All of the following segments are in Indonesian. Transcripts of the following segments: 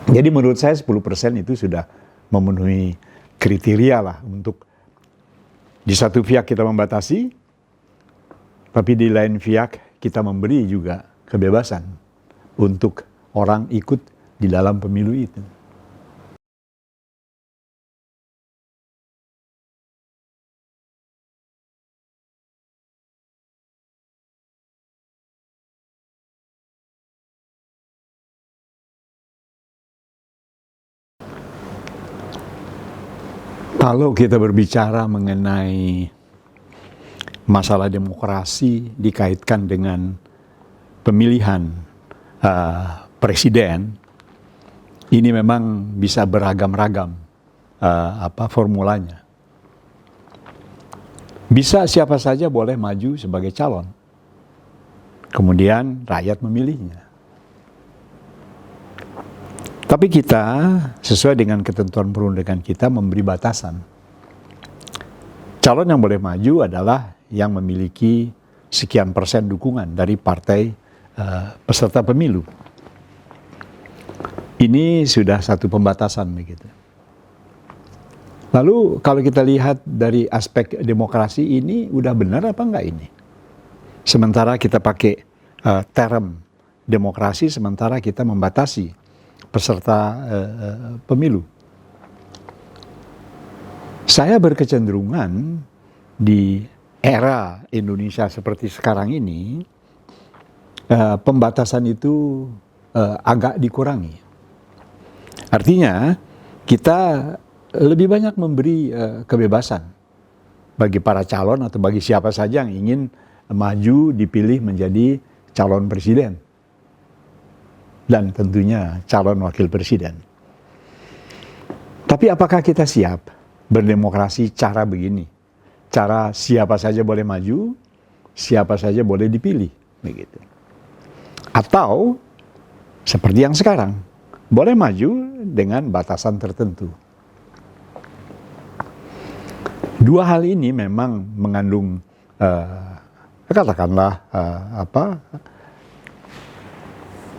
Jadi menurut saya 10% itu sudah memenuhi kriteria lah untuk di satu pihak kita membatasi, tapi di lain pihak kita memberi juga kebebasan untuk orang ikut di dalam pemilu itu. Kalau kita berbicara mengenai masalah demokrasi dikaitkan dengan pemilihan presiden, ini memang bisa beragam-ragam formulanya. Bisa siapa saja boleh maju sebagai calon, kemudian rakyat memilihnya. Tapi kita sesuai dengan ketentuan perundang-undangan kita memberi batasan. Calon yang boleh maju adalah yang memiliki sekian persen dukungan dari partai peserta pemilu. Ini sudah satu pembatasan begitu. Lalu kalau kita lihat dari aspek demokrasi ini udah benar apa enggak ini? Sementara kita pakai term demokrasi, sementara kita membatasi peserta pemilu. Saya berkecenderungan di era Indonesia seperti sekarang ini, pembatasan itu agak dikurangi. Artinya kita lebih banyak memberi kebebasan bagi para calon atau bagi siapa saja yang ingin maju dipilih menjadi calon presiden. Dan tentunya calon wakil presiden. Tapi apakah kita siap berdemokrasi cara begini? Cara siapa saja boleh maju, siapa saja boleh dipilih, begitu. Atau seperti yang sekarang, boleh maju dengan batasan tertentu. Dua hal ini memang mengandung katakanlah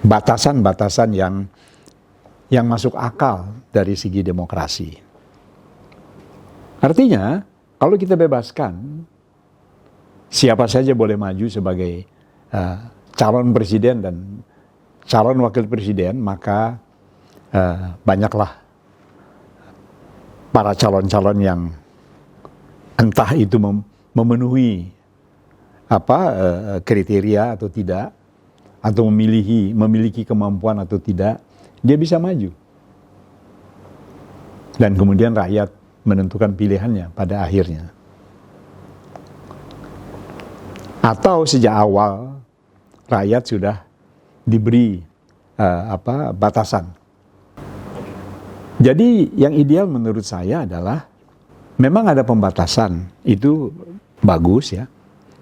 batasan-batasan yang masuk akal dari segi demokrasi. Artinya, kalau kita bebaskan siapa saja boleh maju sebagai calon presiden dan calon wakil presiden, maka banyaklah para calon-calon yang entah itu memenuhi kriteria atau tidak, atau memiliki kemampuan atau tidak, dia bisa maju. Dan kemudian rakyat menentukan pilihannya pada akhirnya. Atau sejak awal rakyat sudah diberi batasan. Jadi yang ideal menurut saya adalah memang ada pembatasan, itu bagus ya.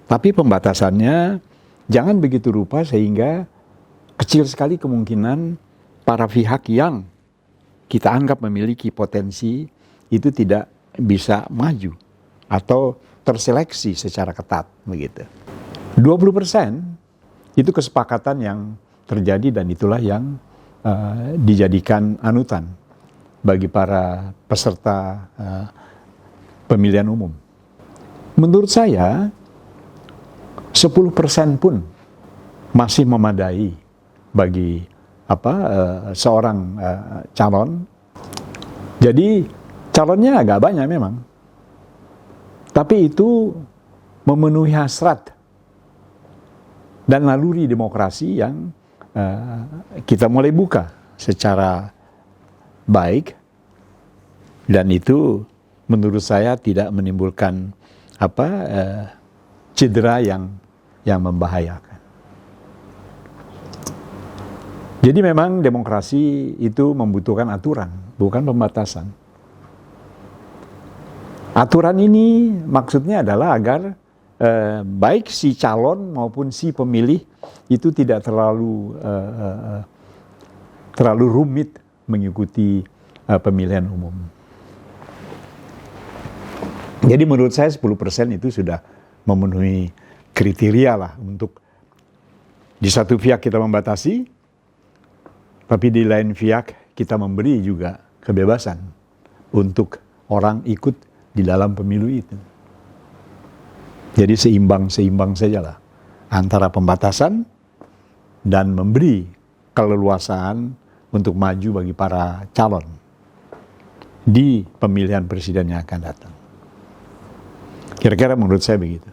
Tapi pembatasannya jangan begitu rupa sehingga kecil sekali kemungkinan para pihak yang kita anggap memiliki potensi itu tidak bisa maju atau terseleksi secara ketat begitu. 20% itu kesepakatan yang terjadi dan itulah yang dijadikan anutan bagi para peserta pemilihan umum. Menurut saya 10% pun masih memadai bagi seorang calon. Jadi calonnya agak banyak memang, tapi itu memenuhi hasrat dan naluri demokrasi yang kita mulai buka secara baik, dan itu menurut saya tidak menimbulkan cedera yang membahayakan. Jadi memang demokrasi itu membutuhkan aturan, bukan pembatasan. Aturan ini maksudnya adalah agar baik si calon maupun si pemilih itu tidak terlalu rumit mengikuti pemilihan umum. Jadi menurut saya 10% itu sudah memenuhi kriteria lah untuk di satu pihak kita membatasi, tapi di lain pihak kita memberi juga kebebasan untuk orang ikut di dalam pemilu itu. Jadi seimbang sajalah antara pembatasan dan memberi keleluasaan untuk maju bagi para calon di pemilihan presiden yang akan datang. Kira-kira menurut saya begitu.